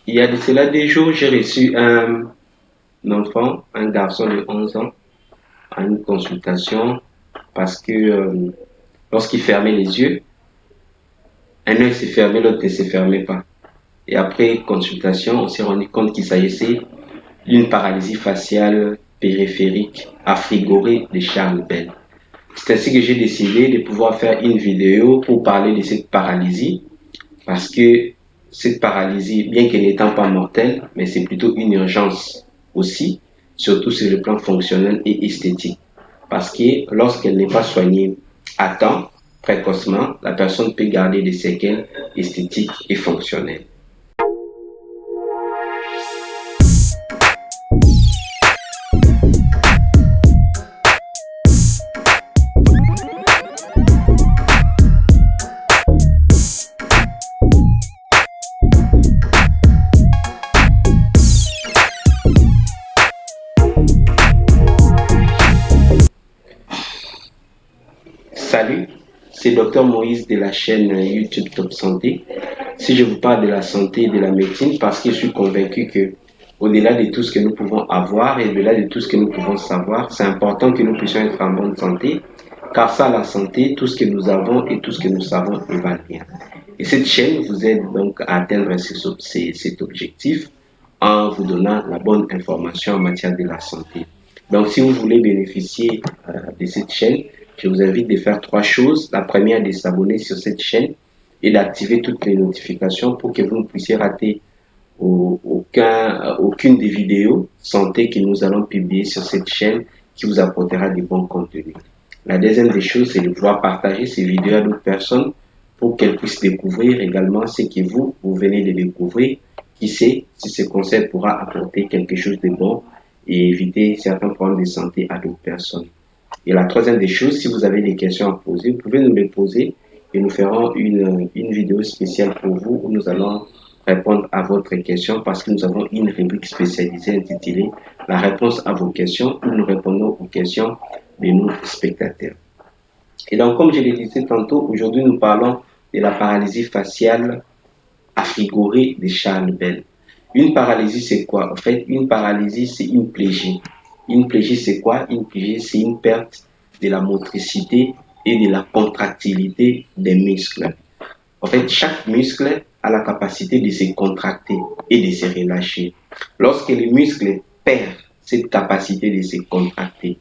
Il y a de cela des jours, j'ai reçu enfant, un garçon de 11 ans, à une consultation parce que lorsqu'il fermait les yeux, un œil s'est fermé, l'autre ne s'est fermé pas. Et après consultation, on s'est rendu compte qu'il s'agissait d'une paralysie faciale périphérique affrigorée de Charles Bell. C'est ainsi que j'ai décidé de pouvoir faire une vidéo pour parler de cette paralysie parce que cette paralysie, bien qu'elle n'étant pas mortelle, mais c'est plutôt une urgence aussi, surtout sur le plan fonctionnel et esthétique. Parce que lorsqu'elle n'est pas soignée à temps, précocement, la personne peut garder des séquelles esthétiques et fonctionnelles. Salut, c'est Dr Moïse de la chaîne YouTube Top Santé. Si je vous parle de la santé et de la médecine, parce que je suis convaincu que au-delà de tout ce que nous pouvons avoir et au-delà de tout ce que nous pouvons savoir, c'est important que nous puissions être en bonne santé, car sans la santé, tout ce que nous avons et tout ce que nous savons ne va rien. Et cette chaîne vous aide donc à atteindre cet objectif en vous donnant la bonne information en matière de la santé. Donc, si vous voulez bénéficier de cette chaîne, je vous invite de faire trois choses. La première, de s'abonner sur cette chaîne et d'activer toutes les notifications pour que vous ne puissiez rater aucune des vidéos santé que nous allons publier sur cette chaîne qui vous apportera de bons contenus. La deuxième des choses, c'est de pouvoir partager ces vidéos à d'autres personnes pour qu'elles puissent découvrir également ce que vous venez de découvrir. Qui sait si ce conseil pourra apporter quelque chose de bon et éviter certains problèmes de santé à d'autres personnes. Et la troisième des choses, si vous avez des questions à poser, vous pouvez nous les poser et nous ferons une vidéo spéciale pour vous où nous allons répondre à votre question parce que nous avons une rubrique spécialisée intitulée La réponse à vos questions où nous répondons aux questions de nos spectateurs. Et donc, comme je le disais tantôt, aujourd'hui nous parlons de la paralysie faciale affrigorée de Charles Bell. Une paralysie, c'est quoi? En fait, une paralysie, c'est une plégie. Une plégie, c'est quoi? Une plégie, c'est une perte de la motricité et de la contractilité des muscles. En fait, chaque muscle a la capacité de se contracter et de se relâcher. Lorsque le muscle perd cette capacité de se contracter,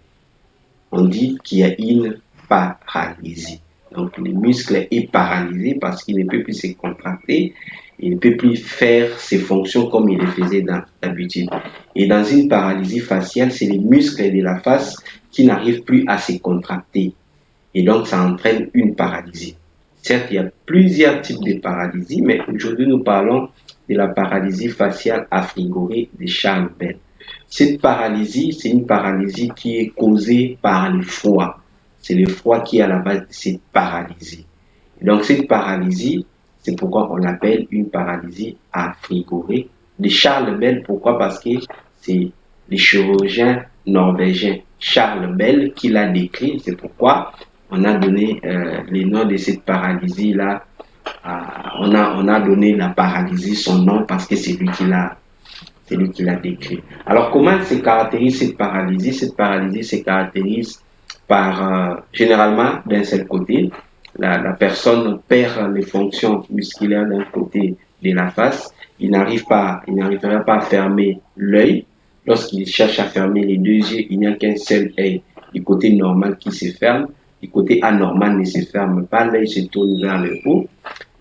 on dit qu'il y a une paralysie. Donc, le muscle est paralysé parce qu'il ne peut plus se contracter, il ne peut plus faire ses fonctions comme il le faisait d'habitude. Et dans une paralysie faciale, c'est les muscles de la face qui n'arrivent plus à se contracter. Et donc, ça entraîne une paralysie. Certes, il y a plusieurs types de paralysie, mais aujourd'hui, nous parlons de la paralysie faciale affrigorée de Charles Bell. Cette paralysie, c'est une paralysie qui est causée par le froid. C'est le froid qui est à la base de cette paralysie. Et donc, cette paralysie, c'est pourquoi on l'appelle une paralysie affrigorée de Charles Bell. Pourquoi? Parce que c'est le chirurgien norvégien Charles Bell qui l'a décrit. C'est pourquoi on a donné le nom de cette paralysie-là. On a donné la paralysie son nom parce que c'est lui qui l'a décrit. Alors, comment se caractérise cette paralysie? Cette paralysie se caractérise par, généralement, d'un seul côté, la personne perd les fonctions musculaires d'un côté de la face. Il n'arrivera pas à fermer l'œil. Lorsqu'il cherche à fermer les deux yeux, il n'y a qu'un seul œil du côté normal qui se ferme. Du côté anormal ne se ferme pas, l'œil se tourne vers le haut.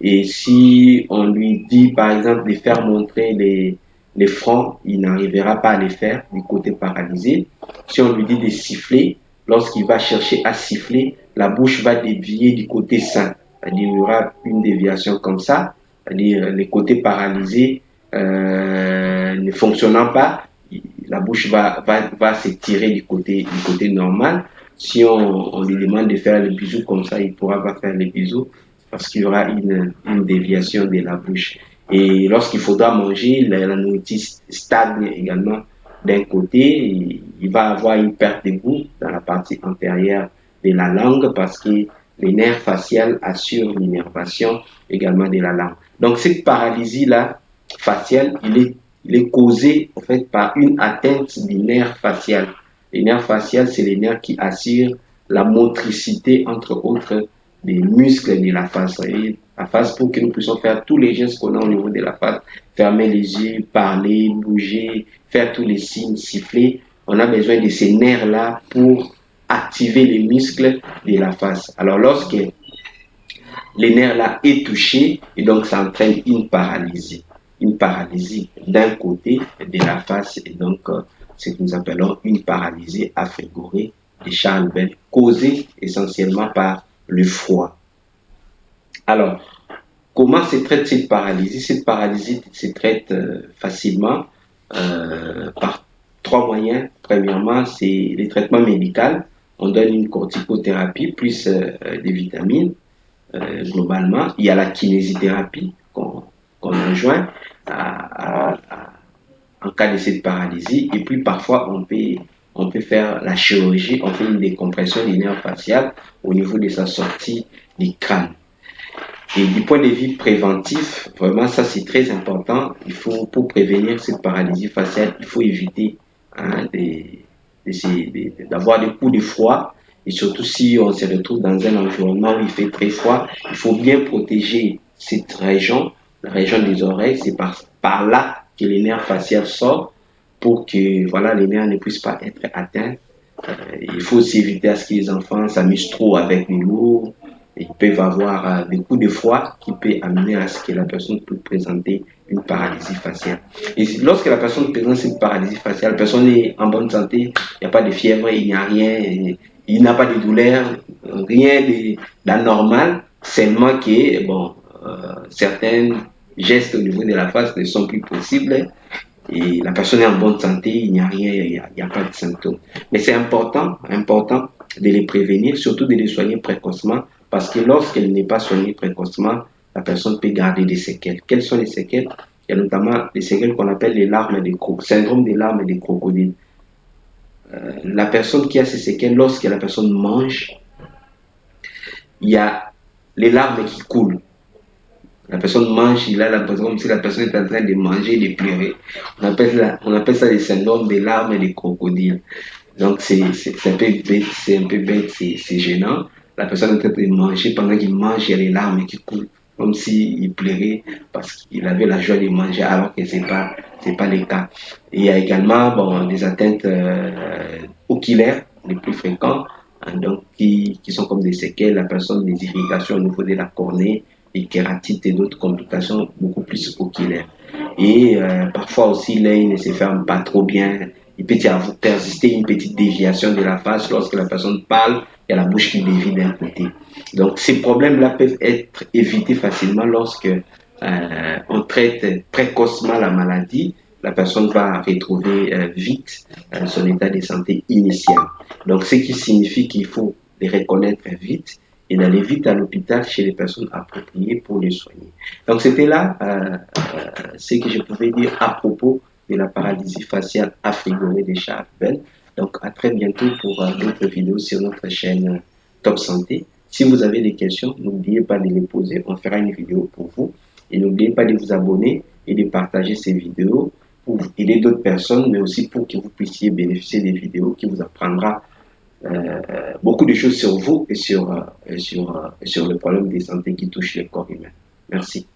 Et si on lui dit, par exemple, de faire montrer les fronts, il n'arrivera pas à les faire du côté paralysé. Si on lui dit de siffler, lorsqu'il va chercher à siffler, la bouche va dévier du côté sain. C'est-à-dire il y aura une déviation comme ça, c'est-à-dire les côtés paralysés ne fonctionnant pas, la bouche va s'étirer du côté normal. Si on lui demande de faire le bisou comme ça, il ne pourra pas faire le bisou parce qu'il y aura une déviation de la bouche. Et lorsqu'il faudra manger, la nourriture stagne également d'un côté. Il va avoir une perte de goût dans la partie antérieure de la langue parce que les nerfs faciaux assurent l'innervation également de la langue. Donc cette paralysie-là, facial, il est causé en fait par une atteinte du nerf facial. Le nerf facial, c'est les nerfs qui assurent la motricité, entre autres, des muscles de la face. Et la face, pour que nous puissions faire tous les gestes qu'on a au niveau de la face, fermer les yeux, parler, bouger, faire tous les signes, siffler, on a besoin de ces nerfs-là pour activer les muscles de la face. Alors, lorsque les nerfs-là est touché, et donc ça entraîne une paralysie. Une paralysie d'un côté de la face, et donc ce que nous appelons une paralysie affrigorée de Charles Bell, causée essentiellement par le froid. Alors, comment se traite cette paralysie? Cette paralysie se traite facilement par trois moyens. Premièrement, c'est le traitement médical. On donne une corticothérapie plus des vitamines. Globalement, il y a la kinésithérapie qu'on rejoint en cas de cette paralysie. Et puis parfois, on peut faire la chirurgie, on fait une décompression du nerf facial au niveau de sa sortie du crâne. Et du point de vue préventif, vraiment, ça c'est très important. Il faut, pour prévenir cette paralysie faciale, il faut éviter hein, d'avoir des coups de froid. Et surtout si on se retrouve dans un environnement où il fait très froid, il faut bien protéger cette région, la région des oreilles. C'est par là que les nerfs faciaux sortent pour que voilà, les nerfs ne puissent pas être atteints. Il faut aussi éviter à ce que les enfants s'amusent trop avec l'eau. Ils peuvent avoir des coups de froid qui peuvent amener à ce que la personne peut présenter une paralysie faciale. Et lorsque la personne présente cette paralysie faciale, la personne est en bonne santé, il n'y a pas de fièvre, il n'y a rien, il n'a pas de douleur, rien d'anormal, seulement que bon, certains gestes au niveau de la face ne sont plus possibles et la personne est en bonne santé, il n'y a rien, il n'y a pas de symptômes. Mais c'est important de les prévenir, surtout de les soigner précocement, parce que lorsqu'elle n'est pas soignée précocement, la personne peut garder des séquelles. Quelles sont les séquelles? Il y a notamment les séquelles qu'on appelle les larmes des syndrome des larmes des crocodiles. La personne qui a ces séquelles, lorsque la personne mange, il y a les larmes qui coulent. La personne mange, il a l'impression comme si la personne est en train de manger et de pleurer. On appelle ça le syndrome des larmes des crocodiles. Donc c'est un peu bête, c'est gênant. La personne est en train de manger, pendant qu'il mange, il y a les larmes qui coulent, comme s'il pleurait parce qu'il avait la joie de manger, alors que c'est pas le cas. Et il y a également bon, des atteintes oculaires les plus fréquentes, hein, donc qui sont comme des séquelles, la personne des irritations au niveau de la cornée, des kératites et d'autres complications beaucoup plus oculaires. Et parfois aussi l'œil ne se ferme pas trop bien. Il peut y avoir persister une petite déviation de la face lorsque la personne parle, il y a la bouche qui dévie d'un côté. Donc ces problèmes-là peuvent être évités facilement lorsque on traite précocement la maladie. La personne va retrouver vite son état de santé initial. Donc ce qui signifie qu'il faut les reconnaître vite et d'aller vite à l'hôpital chez les personnes appropriées pour les soigner. Donc c'était là ce que je pouvais dire à propos de la paralysie faciale affrigorée de Charles Bell. Donc à très bientôt pour d'autres vidéos sur notre chaîne Top Santé. Si vous avez des questions, n'oubliez pas de les poser, on fera une vidéo pour vous. Et n'oubliez pas de vous abonner et de partager ces vidéos pour aider d'autres personnes, mais aussi pour que vous puissiez bénéficier des vidéos qui vous apprendra beaucoup de choses sur vous et sur le problème de santé qui touche le corps humain. Merci.